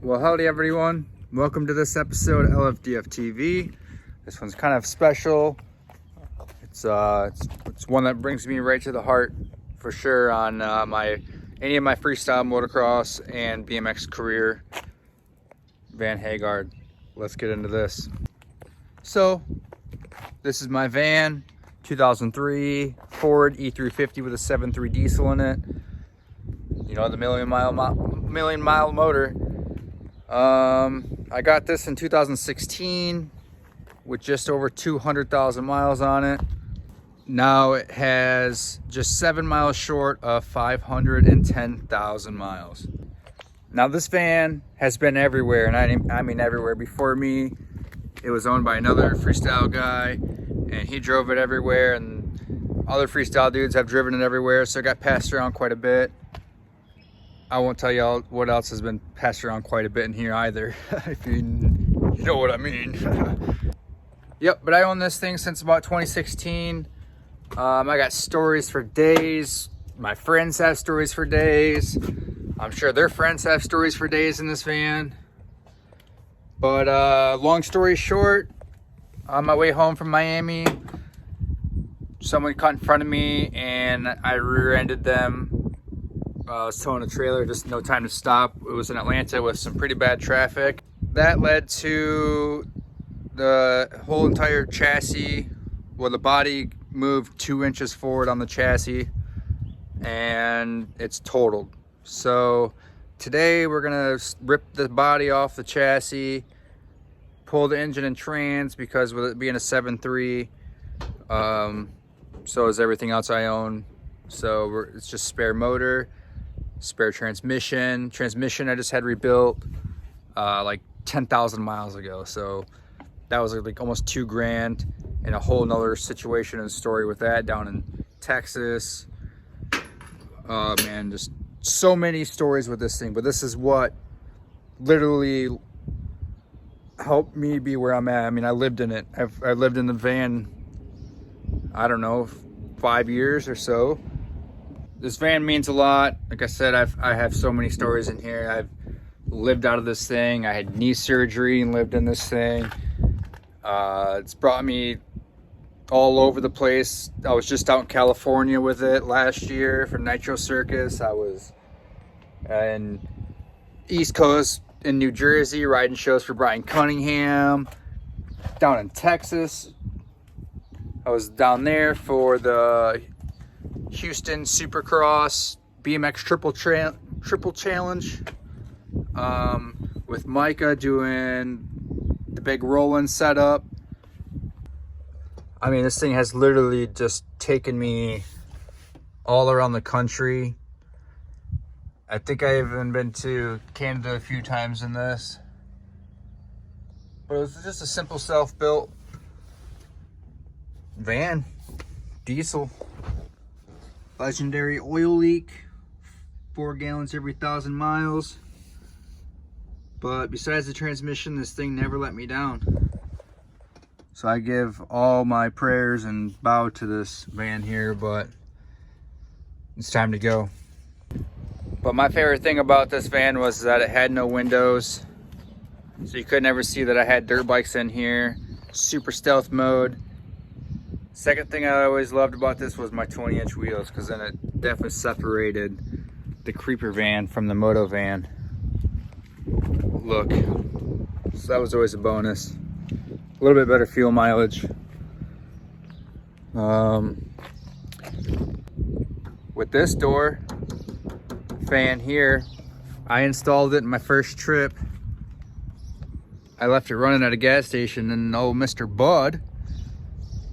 Well, howdy everyone. Welcome to this episode of LFDF TV. This one's kind of special. It's one that brings me right to the heart for sure on any of my freestyle motocross and BMX career. Van Haggard. Let's get into this. So, this is my van, 2003 Ford E350 with a 7.3 diesel in it. You know, the million mile motor. I got this in 2016 with just over 200,000 miles on it. Now it has just 7 miles short of 510,000 miles. Now this van has been everywhere, and I mean everywhere. Before me, it was owned by another freestyle guy, and he drove it everywhere, and other freestyle dudes have driven it everywhere, so it got passed around quite a bit. I won't tell y'all what else has been passed around quite a bit in here either, if you know what I mean. Yep, but I own this thing since about 2016. I got stories for days. My friends have stories for days. I'm sure their friends have stories for days in this van. But long story short, on my way home from Miami, someone cut in front of me and I rear-ended them. I was towing a trailer, just no time to stop. It was in Atlanta with some pretty bad traffic. That led to the whole entire chassis, well, the body moved 2 inches forward on the chassis and it's totaled. So today we're gonna rip the body off the chassis, pull the engine and trans, because with it being a 7.3, so is everything else I own. So it's just spare motor, spare transmission. Transmission I just had rebuilt like 10,000 miles ago. So that was like almost $2,000, and a whole nother situation and story with that down in Texas. Man, just so many stories with this thing, but this is what literally helped me be where I'm at. I mean, I lived in it. I lived in the van, I don't know, 5 years or so. This van means a lot. Like I said, I have so many stories in here. I've lived out of this thing. I had knee surgery and lived in this thing. It's brought me all over the place. I was just out in California with it last year for Nitro Circus. I was in East Coast in New Jersey riding shows for Brian Cunningham. Down in Texas, I was down there for the Houston Supercross BMX triple challenge with Micah doing the big rolling setup. I mean, this thing has literally just taken me all around the country. I think I've even been to Canada a few times in this. But it was just a simple self-built van, diesel, legendary oil leak, 4 gallons every 1,000 miles. But besides the transmission, this thing never let me down. So I give all my prayers and bow to this van here, but it's time to go. But my favorite thing about this van was that it had no windows, so you could never see that I had dirt bikes in here. Super stealth mode. Second thing I always loved about this was my 20-inch wheels, because then it definitely separated the creeper van from the moto van look. So that was always a bonus. A little bit better fuel mileage. With this door fan here, I installed it in my first trip. I left it running at a gas station, and old Mr. Bud,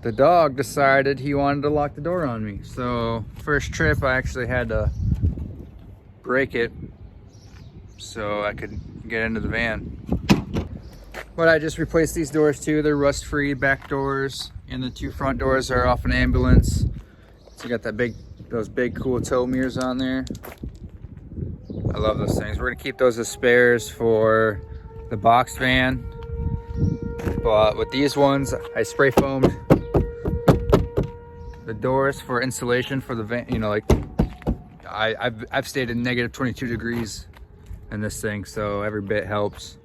the dog, decided he wanted to lock the door on me. So first trip I actually had to break it so I could get into the van. But I just replaced these doors too. They're rust free back doors, and the 2 front doors are off an ambulance. So you got those big cool tow mirrors on there. I love those things. We're gonna keep those as spares for the box van. But with these ones, I spray foamed the doors for insulation for the van. You know, like I've stayed at negative 22 degrees in this thing, so every bit helps.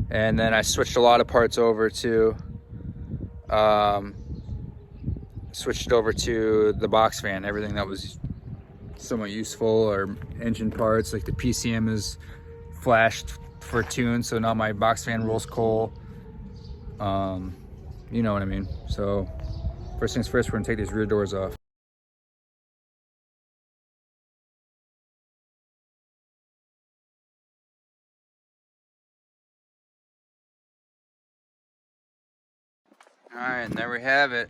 And then I switched a lot of parts over to the box fan. Everything that was somewhat useful, or engine parts like the PCM is flashed for tune, so now my box fan rolls coal. You know what I mean. So first things first, we're gonna take these rear doors off. All right, and there we have it.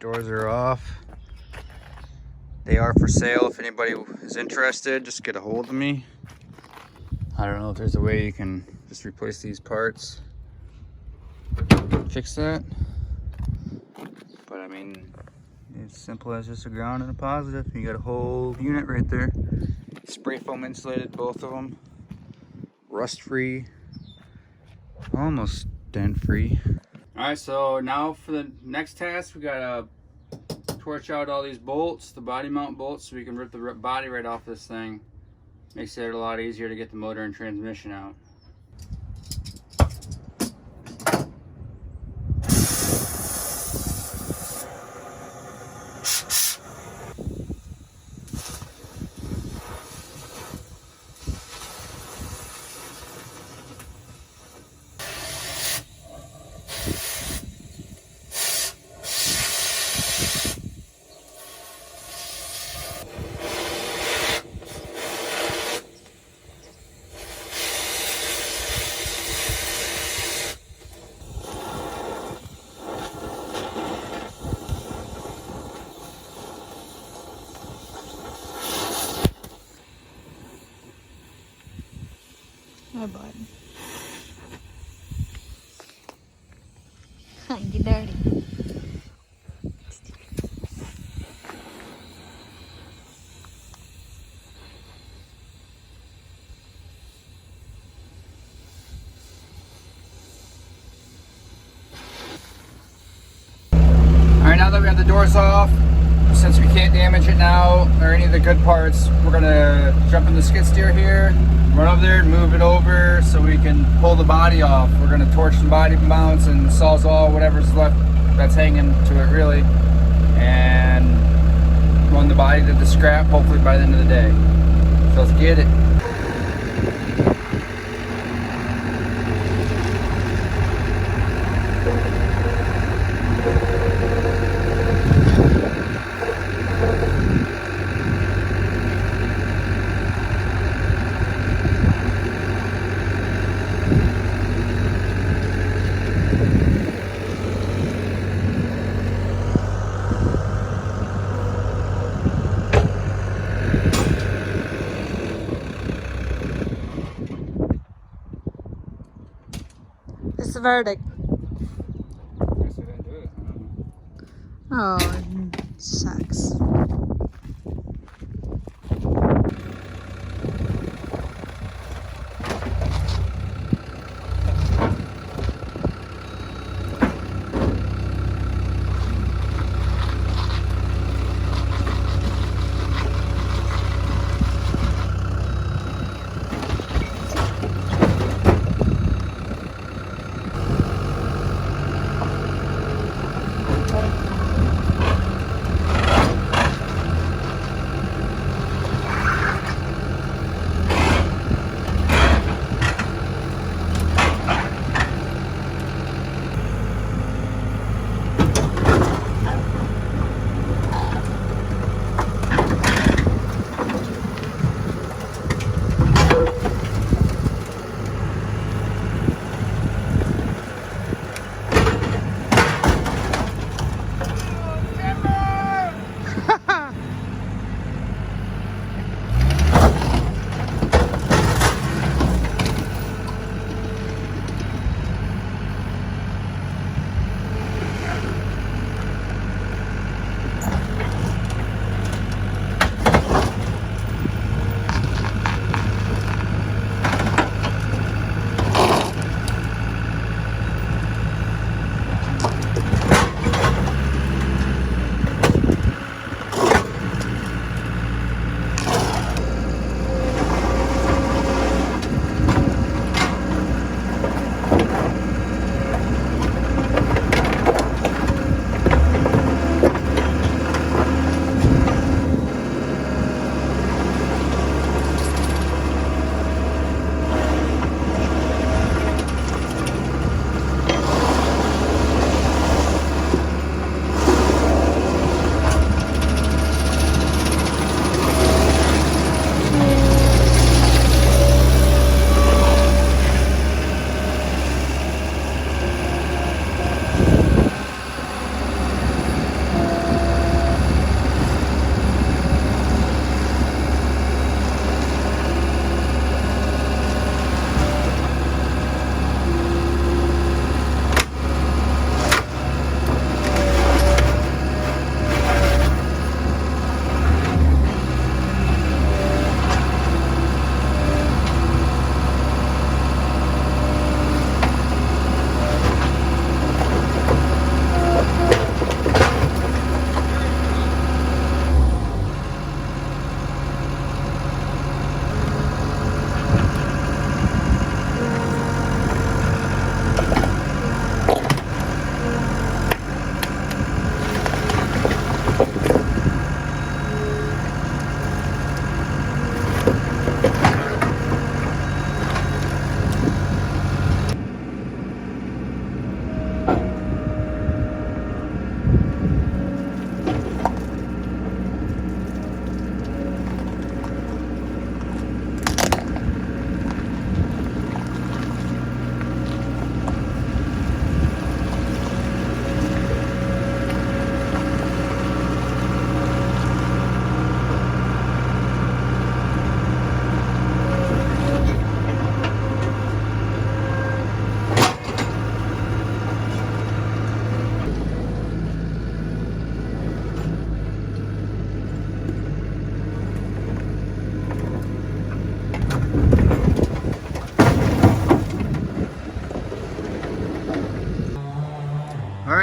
Doors are off. They are for sale. If anybody is interested, just get a hold of me. I don't know if there's a way you can just replace these parts, fix that. But I mean, it's simple as just a ground and a positive. You got a whole unit right there. Spray foam insulated, both of them. Rust free, almost dent free. All right, so now for the next task, we gotta torch out all these bolts, the body mount bolts, so we can rip the body right off this thing. Makes it a lot easier to get the motor and transmission out. Oh boy. Get dirty. Alright, now that we have the doors off, since we can't damage it now, or any of the good parts, we're gonna jump in the skid steer here, run over there, move it over so we can pull the body off. We're gonna torch some body mounts and sawzall whatever's left that's hanging to it really, and run the body to the scrap hopefully by the end of the day. So let's get it. It's the verdict. Oh, sucks.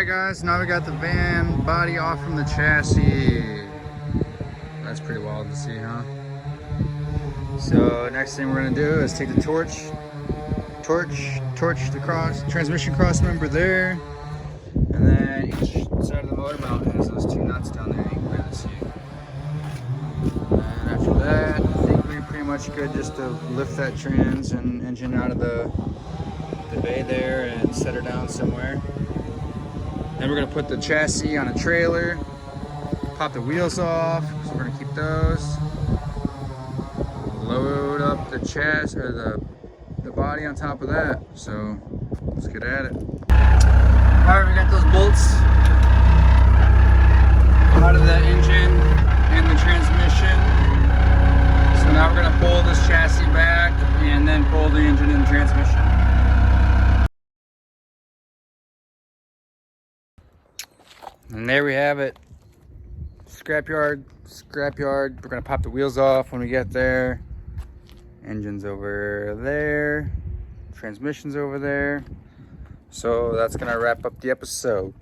guys, now we got the van body off from the chassis. That's pretty wild to see, huh? So next thing we're gonna do is take the torch the transmission cross member there, and then each side of the motor mount has those two nuts down there. You can clearly see. And after that, I think we're pretty much good just to lift that trans and engine out of the bay there and set her down somewhere. Then we're gonna put the chassis on a trailer, pop the wheels off, so we're gonna keep those. Load up the chassis or the body on top of that. So let's get at it. Alright, we got those bolts out of the engine and the transmission. So now we're gonna pull this chassis back and then pull the engine and the transmission. And there we have it. Scrapyard. We're gonna pop the wheels off when we get there. Engine's over there. Transmission's over there. So that's gonna wrap up the episode.